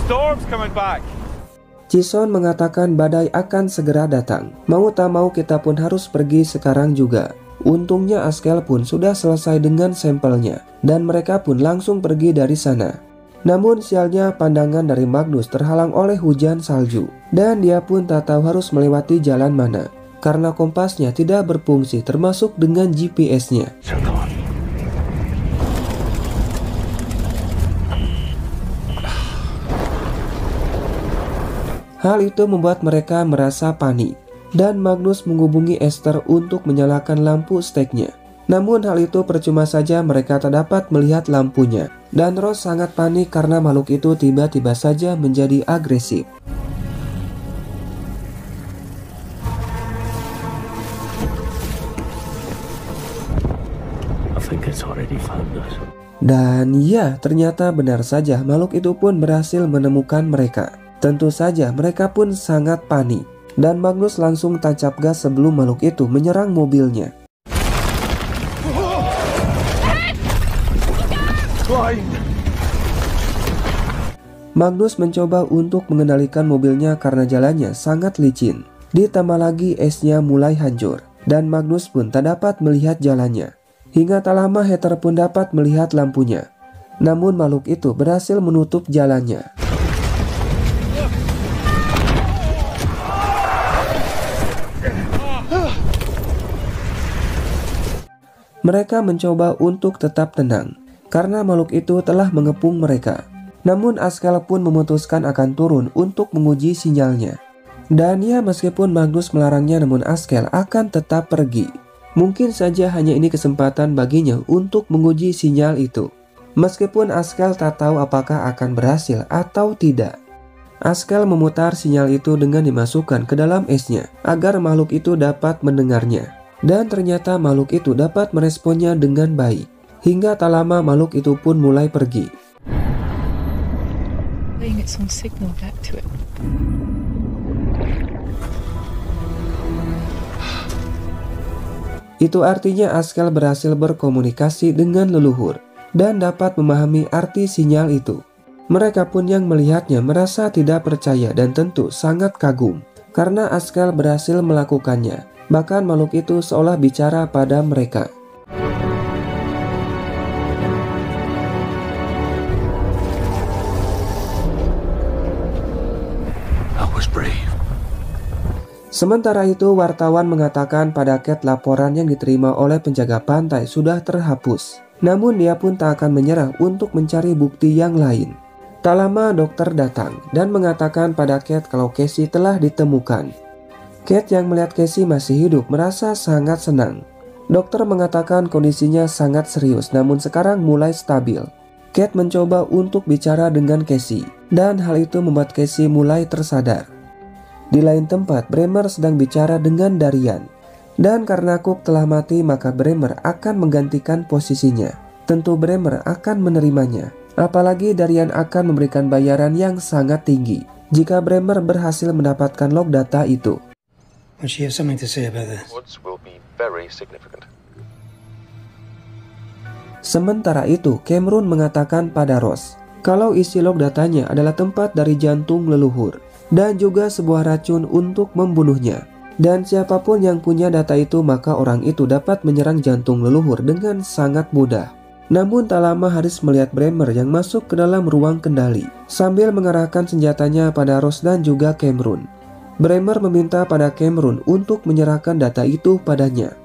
Storm's coming back. Chison mengatakan badai akan segera datang. Mau tak mau kita pun harus pergi sekarang juga. Untungnya Askell pun sudah selesai dengan sampelnya, dan mereka pun langsung pergi dari sana. Namun sialnya pandangan dari Magnus terhalang oleh hujan salju, dan dia pun tak tahu harus melewati jalan mana, karena kompasnya tidak berfungsi termasuk dengan GPS-nya. Hal itu membuat mereka merasa panik. Dan Magnus menghubungi Esther untuk menyalakan lampu steknya. Namun hal itu percuma saja, mereka tak dapat melihat lampunya. Dan Ross sangat panik karena makhluk itu tiba-tiba saja menjadi agresif. Dan ya, ternyata benar saja makhluk itu pun berhasil menemukan mereka. Tentu saja mereka pun sangat panik. Dan Magnus langsung tancap gas sebelum makhluk itu menyerang mobilnya. Magnus mencoba untuk mengendalikan mobilnya karena jalannya sangat licin. Ditambah lagi esnya mulai hancur, dan Magnus pun tak dapat melihat jalannya. Hingga tak lama Heather pun dapat melihat lampunya. Namun makhluk itu berhasil menutup jalannya. Mereka mencoba untuk tetap tenang karena makhluk itu telah mengepung mereka. Namun Askell pun memutuskan akan turun untuk menguji sinyalnya. Dan ya, meskipun Magnus melarangnya, namun Askell akan tetap pergi. Mungkin saja hanya ini kesempatan baginya untuk menguji sinyal itu. Meskipun Askell tak tahu apakah akan berhasil atau tidak. Askell memutar sinyal itu dengan dimasukkan ke dalam esnya agar makhluk itu dapat mendengarnya. Dan ternyata makhluk itu dapat meresponnya dengan baik. Hingga tak lama makhluk itu pun mulai pergi. Itu artinya Askell berhasil berkomunikasi dengan leluhur dan dapat memahami arti sinyal itu. Mereka pun yang melihatnya merasa tidak percaya dan tentu sangat kagum karena Askell berhasil melakukannya. Bahkan makhluk itu seolah bicara pada mereka. Sementara itu, wartawan mengatakan pada Kate laporan yang diterima oleh penjaga pantai sudah terhapus. Namun dia pun tak akan menyerah untuk mencari bukti yang lain. Tak lama dokter datang dan mengatakan pada Kate kalau Casey telah ditemukan. Kate yang melihat Casey masih hidup merasa sangat senang. Dokter mengatakan kondisinya sangat serius namun sekarang mulai stabil. Kate mencoba untuk bicara dengan Casey dan hal itu membuat Casey mulai tersadar. Di lain tempat, Bremer sedang bicara dengan Darian. Dan karena Cook telah mati, maka Bremer akan menggantikan posisinya. Tentu Bremer akan menerimanya. Apalagi Darian akan memberikan bayaran yang sangat tinggi jika Bremer berhasil mendapatkan log data itu. Won't she have something to say about this? Will be very significant. Sementara itu, Cameron mengatakan pada Ross kalau isi log datanya adalah tempat dari jantung leluhur dan juga sebuah racun untuk membunuhnya. Dan siapapun yang punya data itu maka orang itu dapat menyerang jantung leluhur dengan sangat mudah. Namun tak lama Harris melihat Bremer yang masuk ke dalam ruang kendali sambil mengarahkan senjatanya pada Ross dan juga Cameron. Bremer meminta pada Cameron untuk menyerahkan data itu padanya.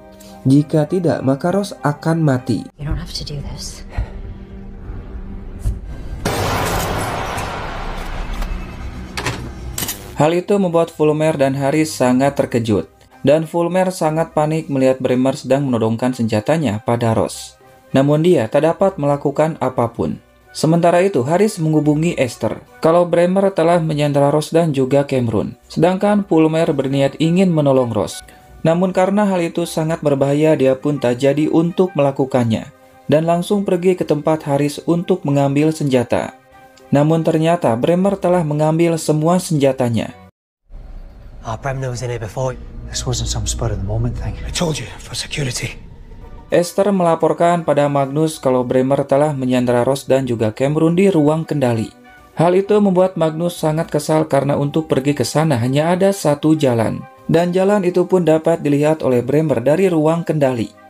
Jika tidak maka Ross akan mati. You don't have to do this. Hal itu membuat Fulmer dan Harris sangat terkejut. Dan Fulmer sangat panik melihat Bremer sedang menodongkan senjatanya pada Ross. Namun dia tak dapat melakukan apapun. Sementara itu Harris menghubungi Esther kalau Bremer telah menyandera Ross dan juga Cameron. Sedangkan Fulmer berniat ingin menolong Ross. Namun karena hal itu sangat berbahaya dia pun tak jadi untuk melakukannya. Dan langsung pergi ke tempat Harris untuk mengambil senjata. Namun ternyata Bremer telah mengambil semua senjatanya. Bremer was in here before. This wasn't some spur of the moment thing. I told you, for security. Esther melaporkan pada Magnus kalau Bremer telah menyandera Ross dan juga Cameron di ruang kendali. Hal itu membuat Magnus sangat kesal karena untuk pergi ke sana hanya ada satu jalan. Dan jalan itu pun dapat dilihat oleh Bremer dari ruang kendali.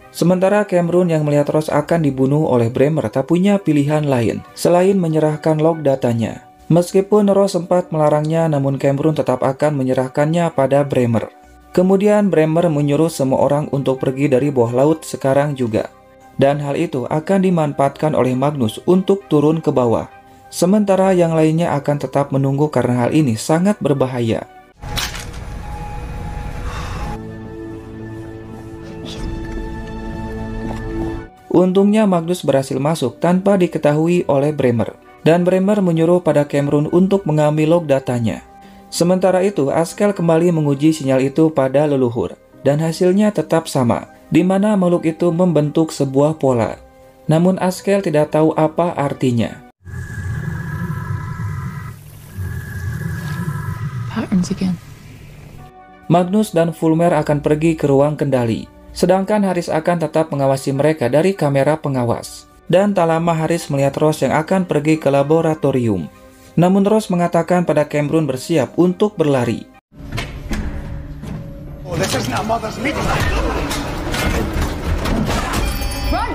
Sementara Cameron yang melihat Ross akan dibunuh oleh Bremer tak punya pilihan lain selain menyerahkan log datanya. Meskipun Ross sempat melarangnya, namun Cameron tetap akan menyerahkannya pada Bremer. Kemudian Bremer menyuruh semua orang untuk pergi dari bawah laut sekarang juga. Dan hal itu akan dimanfaatkan oleh Magnus untuk turun ke bawah. Sementara yang lainnya akan tetap menunggu karena hal ini sangat berbahaya. Untungnya Magnus berhasil masuk tanpa diketahui oleh Bremer. Dan Bremer menyuruh pada Cameron untuk mengambil log datanya. Sementara itu Askell kembali menguji sinyal itu pada leluhur. Dan hasilnya tetap sama, di mana makhluk itu membentuk sebuah pola. Namun Askell tidak tahu apa artinya. Patterns again. Magnus dan Fulmer akan pergi ke ruang kendali. Sedangkan Harris akan tetap mengawasi mereka dari kamera pengawas. Dan tak lama Harris melihat Ross yang akan pergi ke laboratorium. Namun Ross mengatakan pada Cameron bersiap untuk berlari. Oh, this isn't a mother's meeting. Run!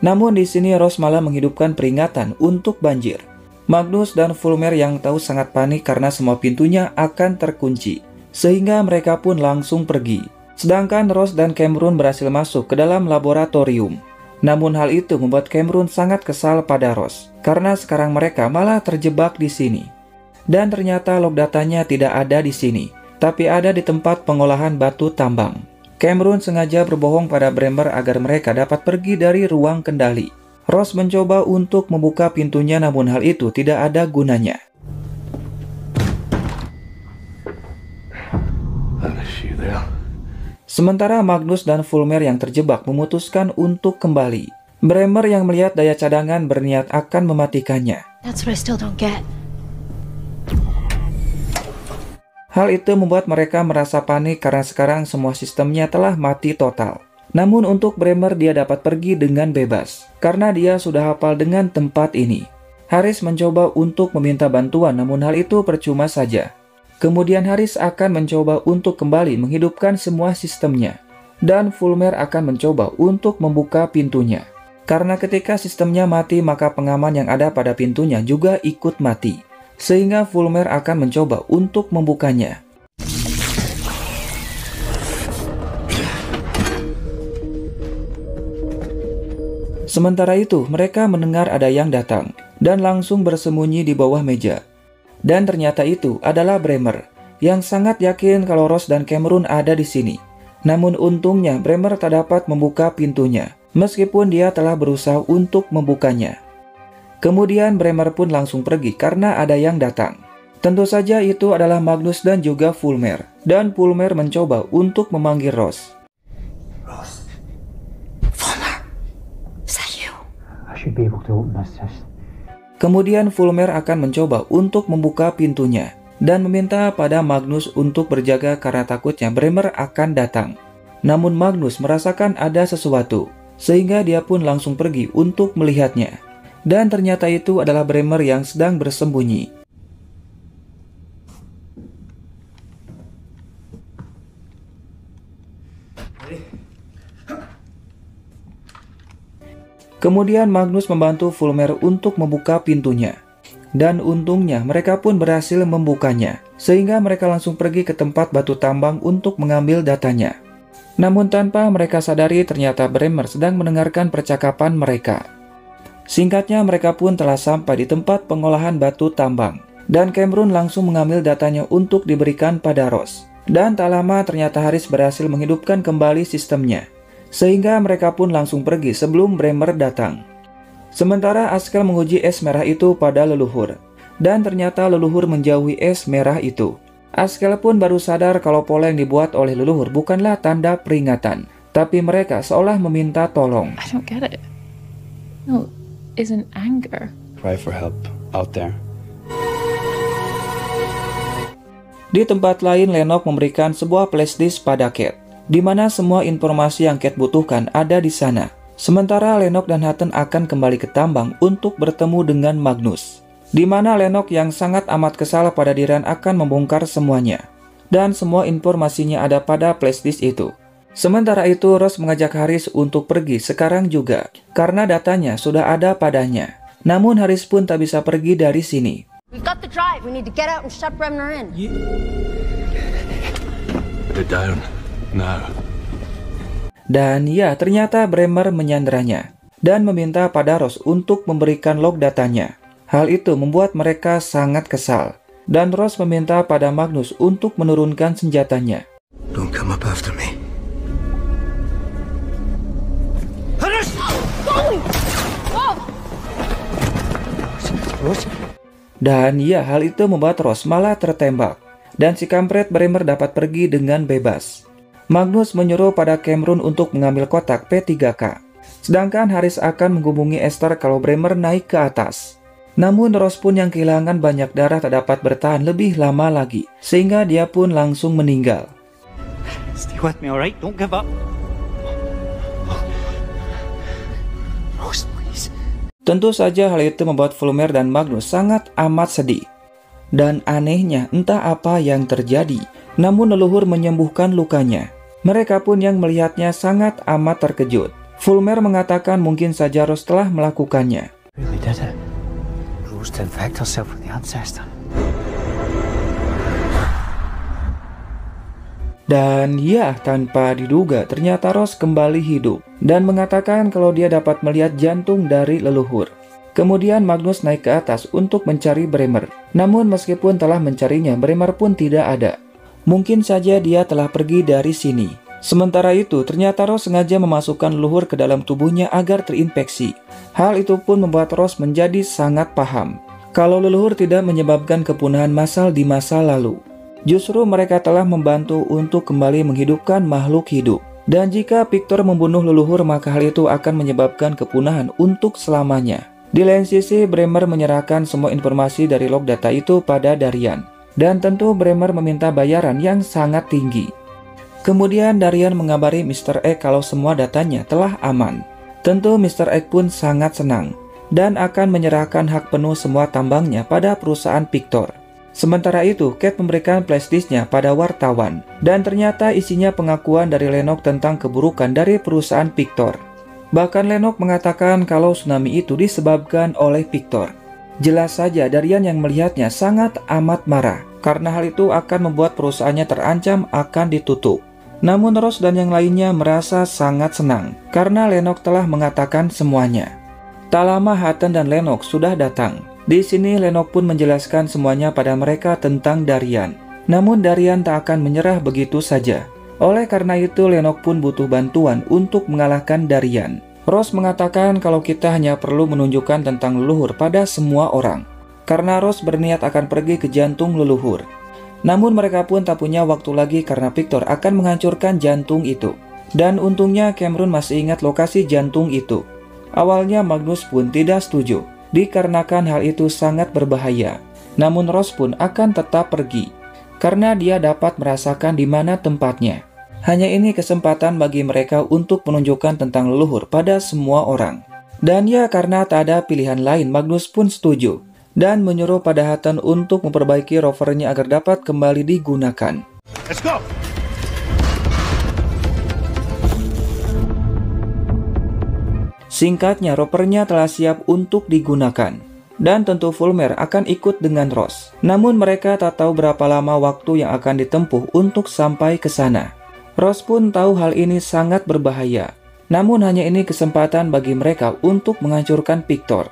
Namun di sini Ross malah menghidupkan peringatan untuk banjir. Magnus dan Fulmer yang tahu sangat panik karena semua pintunya akan terkunci. Sehingga mereka pun langsung pergi. Sedangkan Rose dan Cameron berhasil masuk ke dalam laboratorium. Namun hal itu membuat Cameron sangat kesal pada Rose, karena sekarang mereka malah terjebak di sini. Dan ternyata log datanya tidak ada di sini, tapi ada di tempat pengolahan batu tambang. Cameron sengaja berbohong pada Bremer agar mereka dapat pergi dari ruang kendali. Rose mencoba untuk membuka pintunya, namun hal itu tidak ada gunanya. Sementara Magnus dan Fulmer yang terjebak memutuskan untuk kembali. Bremer yang melihat daya cadangan berniat akan mematikannya. That's what I still don't get. Hal itu membuat mereka merasa panik karena sekarang semua sistemnya telah mati total. Namun untuk Bremer dia dapat pergi dengan bebas, karena dia sudah hafal dengan tempat ini. Harris mencoba untuk meminta bantuan, namun hal itu percuma saja. Kemudian Harris akan mencoba untuk kembali menghidupkan semua sistemnya. Dan Fulmer akan mencoba untuk membuka pintunya. Karena ketika sistemnya mati, maka pengaman yang ada pada pintunya juga ikut mati. Sehingga Fulmer akan mencoba untuk membukanya. Sementara itu, mereka mendengar ada yang datang dan langsung bersembunyi di bawah meja. Dan ternyata itu adalah Bremer, yang sangat yakin kalau Rose dan Cameron ada di sini. Namun untungnya Bremer tak dapat membuka pintunya, meskipun dia telah berusaha untuk membukanya. Kemudian Bremer pun langsung pergi karena ada yang datang. Tentu saja itu adalah Magnus dan juga Fulmer. Dan Fulmer mencoba untuk memanggil Rose. Rose, Fulmer, is that you? I should be able to open this test. Kemudian Fulmer akan mencoba untuk membuka pintunya dan meminta pada Magnus untuk berjaga karena takutnya Bremer akan datang. Namun Magnus merasakan ada sesuatu, sehingga dia pun langsung pergi untuk melihatnya. Dan ternyata itu adalah Bremer yang sedang bersembunyi. Kemudian Magnus membantu Fulmer untuk membuka pintunya. Dan untungnya mereka pun berhasil membukanya, sehingga mereka langsung pergi ke tempat batu tambang untuk mengambil datanya. Namun tanpa mereka sadari ternyata Bremer sedang mendengarkan percakapan mereka. Singkatnya mereka pun telah sampai di tempat pengolahan batu tambang. Dan Cameron langsung mengambil datanya untuk diberikan pada Rose. Dan tak lama ternyata Harris berhasil menghidupkan kembali sistemnya. Sehingga mereka pun langsung pergi sebelum Bremer datang. Sementara Askel menguji es merah itu pada leluhur. Dan ternyata leluhur menjauhi es merah itu. Askel pun baru sadar kalau pola yang dibuat oleh leluhur bukanlah tanda peringatan. Tapi mereka seolah meminta tolong. I don't get it. No, isn't anger. Cry for help out there. Di tempat lain, Lennox memberikan sebuah flashdisk pada Kate, di mana semua informasi yang Kate butuhkan ada di sana. Sementara Lennox dan Hutton akan kembali ke tambang untuk bertemu dengan Magnus, di mana Lennox yang sangat amat kesal pada Diran akan membongkar semuanya. Dan semua informasinya ada pada flashdisk itu. Sementara itu, Rose mengajak Harris untuk pergi sekarang juga, karena datanya sudah ada padanya. Namun Harris pun tak bisa pergi dari sini. We've got the drive. We need to get out and shut Bremner in. Put it down. Now. Dan ya, ternyata Bremer menyanderanya dan meminta pada Rose untuk memberikan log datanya. Hal itu membuat mereka sangat kesal. Dan Rose meminta pada Magnus untuk menurunkan senjatanya. Don't come up after me. Dan ya, hal itu membuat Rose malah tertembak. Dan si kampret Bremer dapat pergi dengan bebas. Magnus menyuruh pada Cameron untuk mengambil kotak P3K. Sedangkan Harris akan menghubungi Esther kalau Bremer naik ke atas. Namun Rose pun yang kehilangan banyak darah tak dapat bertahan lebih lama lagi. Sehingga dia pun langsung meninggal. Stay with me, alright? Don't give up. Rose, please. Tentu saja hal itu membuat Fulmer dan Magnus sangat amat sedih. Dan anehnya entah apa yang terjadi, namun leluhur menyembuhkan lukanya. Mereka pun yang melihatnya sangat amat terkejut. Fulmer mengatakan mungkin saja Rose telah melakukannya. Really did it. Rose to infect herself with the ancestor. Dan ya, tanpa diduga ternyata Ross kembali hidup dan mengatakan kalau dia dapat melihat jantung dari leluhur. Kemudian Magnus naik ke atas untuk mencari Bremer. Namun meskipun telah mencarinya, Bremer pun tidak ada. Mungkin saja dia telah pergi dari sini. Sementara itu, ternyata Ross sengaja memasukkan leluhur ke dalam tubuhnya agar terinfeksi. Hal itu pun membuat Ross menjadi sangat paham kalau leluhur tidak menyebabkan kepunahan massal di masa lalu. Justru mereka telah membantu untuk kembali menghidupkan makhluk hidup. Dan jika Victor membunuh leluhur, maka hal itu akan menyebabkan kepunahan untuk selamanya. Di lain sisi, Bremer menyerahkan semua informasi dari log data itu pada Darian. Dan tentu Bremer meminta bayaran yang sangat tinggi. Kemudian Darian mengabari Mr. X kalau semua datanya telah aman. Tentu Mr. X pun sangat senang dan akan menyerahkan hak penuh semua tambangnya pada perusahaan Victor. Sementara itu, Kate memberikan flashdisknya pada wartawan, dan ternyata isinya pengakuan dari Lennox tentang keburukan dari perusahaan Victor. Bahkan Lennox mengatakan kalau tsunami itu disebabkan oleh Victor. Jelas saja Darian yang melihatnya sangat amat marah, karena hal itu akan membuat perusahaannya terancam akan ditutup. Namun Ross dan yang lainnya merasa sangat senang, karena Lennox telah mengatakan semuanya. Tak lama Hutton dan Lennox sudah datang. Di sini Lennox pun menjelaskan semuanya pada mereka tentang Darian. Namun Darian tak akan menyerah begitu saja. Oleh karena itu Lennox pun butuh bantuan untuk mengalahkan Darian. Ross mengatakan kalau kita hanya perlu menunjukkan tentang leluhur pada semua orang. Karena Ross berniat akan pergi ke jantung leluhur. Namun mereka pun tak punya waktu lagi karena Victor akan menghancurkan jantung itu. Dan untungnya Cameron masih ingat lokasi jantung itu. Awalnya Magnus pun tidak setuju, dikarenakan hal itu sangat berbahaya. Namun Ross pun akan tetap pergi, karena dia dapat merasakan di mana tempatnya. Hanya ini kesempatan bagi mereka untuk menunjukkan tentang leluhur pada semua orang. Dan ya, karena tak ada pilihan lain, Magnus pun setuju, dan menyuruh pada Hutton untuk memperbaiki rovernya agar dapat kembali digunakan. Let's go! Singkatnya, rovernya telah siap untuk digunakan. Dan tentu Fulmer akan ikut dengan Ross. Namun mereka tak tahu berapa lama waktu yang akan ditempuh untuk sampai ke sana. Ross pun tahu hal ini sangat berbahaya. Namun hanya ini kesempatan bagi mereka untuk menghancurkan Victor.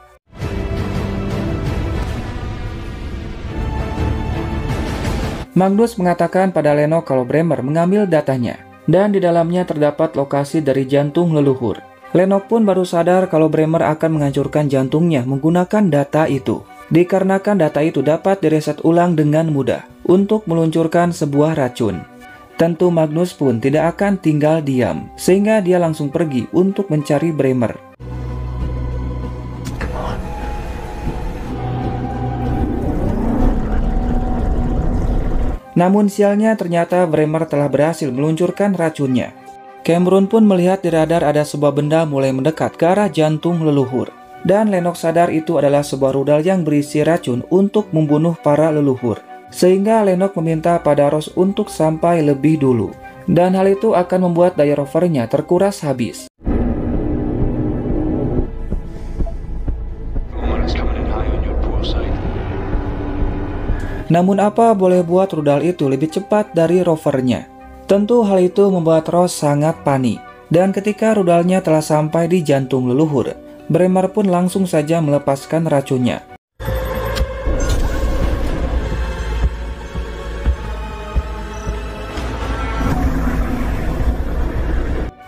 Magnus mengatakan pada Lennox kalau Bremer mengambil datanya. Dan di dalamnya terdapat lokasi dari jantung leluhur. Lennox pun baru sadar kalau Bremer akan menghancurkan jantungnya menggunakan data itu. Dikarenakan data itu dapat direset ulang dengan mudah untuk meluncurkan sebuah racun. Tentu Magnus pun tidak akan tinggal diam, sehingga dia langsung pergi untuk mencari Bremer. Namun sialnya ternyata Bremer telah berhasil meluncurkan racunnya. Cameron pun melihat di radar ada sebuah benda mulai mendekat ke arah jantung leluhur. Dan Lennox sadar itu adalah sebuah rudal yang berisi racun untuk membunuh para leluhur. Sehingga Lennox meminta pada Ross untuk sampai lebih dulu. Dan hal itu akan membuat daya rovernya terkuras habis. Namun apa boleh buat rudal itu lebih cepat dari rovernya? Tentu hal itu membuat Ross sangat panik. Dan ketika rudalnya telah sampai di jantung leluhur, Bremer pun langsung saja melepaskan racunnya.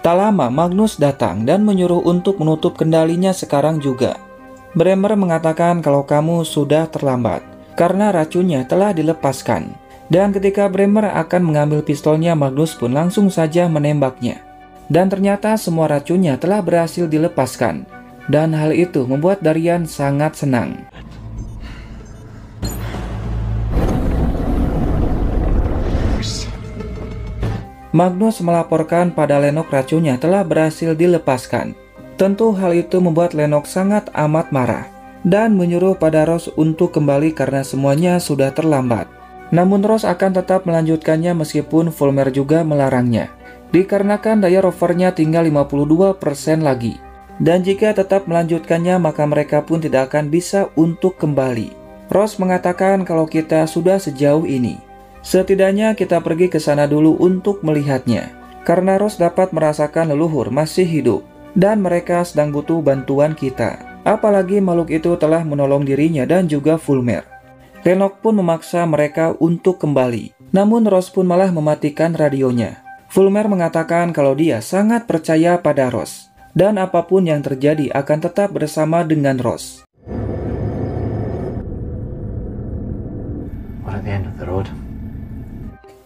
Tak lama Magnus datang dan menyuruh untuk menutup kendalinya sekarang juga. Bremer mengatakan kalau kamu sudah terlambat, karena racunnya telah dilepaskan. Dan ketika Bremer akan mengambil pistolnya, Magnus pun langsung saja menembaknya. Dan ternyata semua racunnya telah berhasil dilepaskan. Dan hal itu membuat Darian sangat senang. Magnus melaporkan pada Lennox racunnya telah berhasil dilepaskan. Tentu hal itu membuat Lennox sangat amat marah. Dan menyuruh pada Ross untuk kembali karena semuanya sudah terlambat. Namun Ross akan tetap melanjutkannya meskipun Fulmer juga melarangnya. Dikarenakan daya rovernya tinggal 52% lagi. Dan jika tetap melanjutkannya maka mereka pun tidak akan bisa untuk kembali. Ross mengatakan kalau kita sudah sejauh ini, Setidaknya kita pergi ke sana dulu untuk melihatnya, karena Ross dapat merasakan leluhur masih hidup, dan mereka sedang butuh bantuan kita. Apalagi makhluk itu telah menolong dirinya dan juga Fulmer. Lennox pun memaksa mereka untuk kembali, namun Ross pun malah mematikan radionya. Fulmer mengatakan kalau dia sangat percaya pada Ross, dan apapun yang terjadi akan tetap bersama dengan Ross. We're at the end of the road.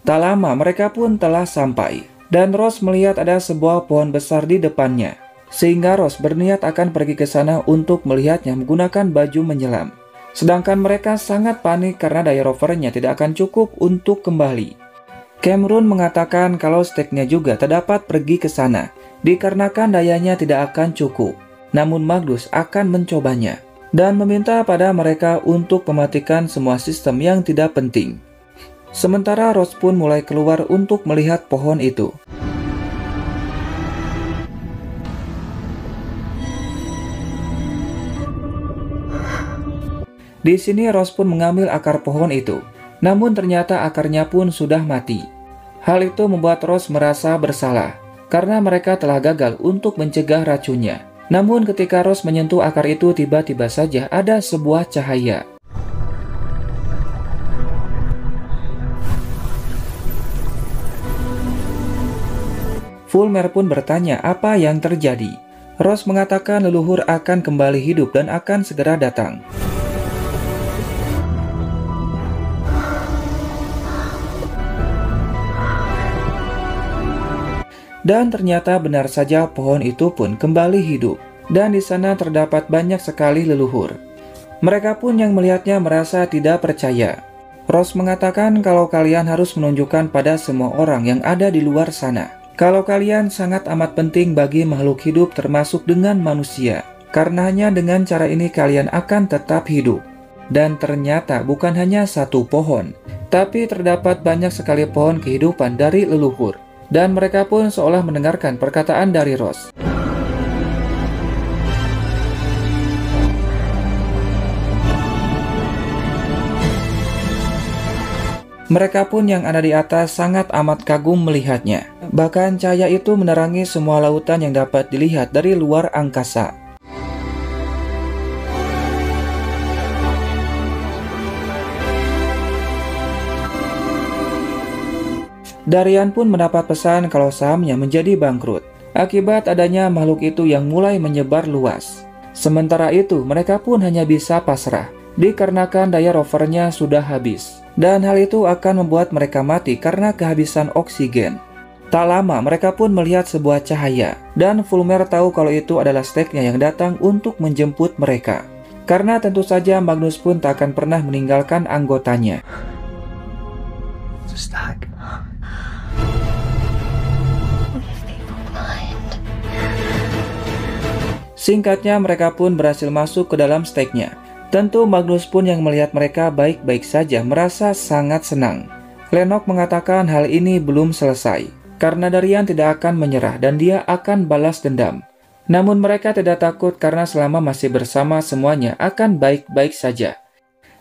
Tak lama mereka pun telah sampai, dan Ross melihat ada sebuah pohon besar di depannya, sehingga Ross berniat akan pergi ke sana untuk melihatnya menggunakan baju menyelam. Sedangkan mereka sangat panik karena daya rovernya tidak akan cukup untuk kembali. Cameron mengatakan kalau Steknya juga tak dapat pergi ke sana, dikarenakan dayanya tidak akan cukup. Namun Magnus akan mencobanya, dan meminta pada mereka untuk mematikan semua sistem yang tidak penting. Sementara Ross pun mulai keluar untuk melihat pohon itu. Di sini Ross pun mengambil akar pohon itu, namun ternyata akarnya pun sudah mati. Hal itu membuat Ross merasa bersalah, karena mereka telah gagal untuk mencegah racunnya. Namun ketika Ross menyentuh akar itu, tiba-tiba saja ada sebuah cahaya. Fulmer pun bertanya apa yang terjadi. Ross mengatakan leluhur akan kembali hidup dan akan segera datang. Dan ternyata benar saja pohon itu pun kembali hidup, dan di sana terdapat banyak sekali leluhur. Mereka pun yang melihatnya merasa tidak percaya. Ross mengatakan kalau kalian harus menunjukkan pada semua orang yang ada di luar sana kalau kalian sangat amat penting bagi makhluk hidup termasuk dengan manusia, karena hanya dengan cara ini kalian akan tetap hidup. Dan ternyata bukan hanya satu pohon, tapi terdapat banyak sekali pohon kehidupan dari leluhur. Dan mereka pun seolah mendengarkan perkataan dari Ross. Mereka pun yang ada di atas sangat amat kagum melihatnya. Bahkan cahaya itu menerangi semua lautan yang dapat dilihat dari luar angkasa. Darian pun mendapat pesan kalau sahamnya menjadi bangkrut akibat adanya makhluk itu yang mulai menyebar luas. Sementara itu mereka pun hanya bisa pasrah dikarenakan daya rovernya sudah habis, dan hal itu akan membuat mereka mati karena kehabisan oksigen. Tak lama mereka pun melihat sebuah cahaya, dan Fulmer tahu kalau itu adalah Steknya yang datang untuk menjemput mereka. Karena tentu saja Magnus pun tak akan pernah meninggalkan anggotanya. Stag. Singkatnya mereka pun berhasil masuk ke dalam Steknya. Tentu Magnus pun yang melihat mereka baik-baik saja merasa sangat senang. Lennox mengatakan hal ini belum selesai, karena Darian tidak akan menyerah dan dia akan balas dendam. Namun mereka tidak takut karena selama masih bersama semuanya akan baik-baik saja.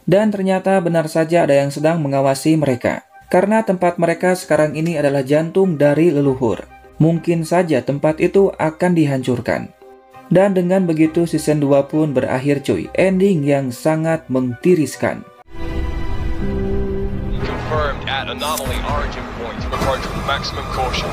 Dan ternyata benar saja ada yang sedang mengawasi mereka, karena tempat mereka sekarang ini adalah jantung dari leluhur. Mungkin saja tempat itu akan dihancurkan. Dan dengan begitu season 2 pun berakhir cuy, ending yang sangat mengtiriskan. Confirmed at anomaly origin point. Approach with maximum caution.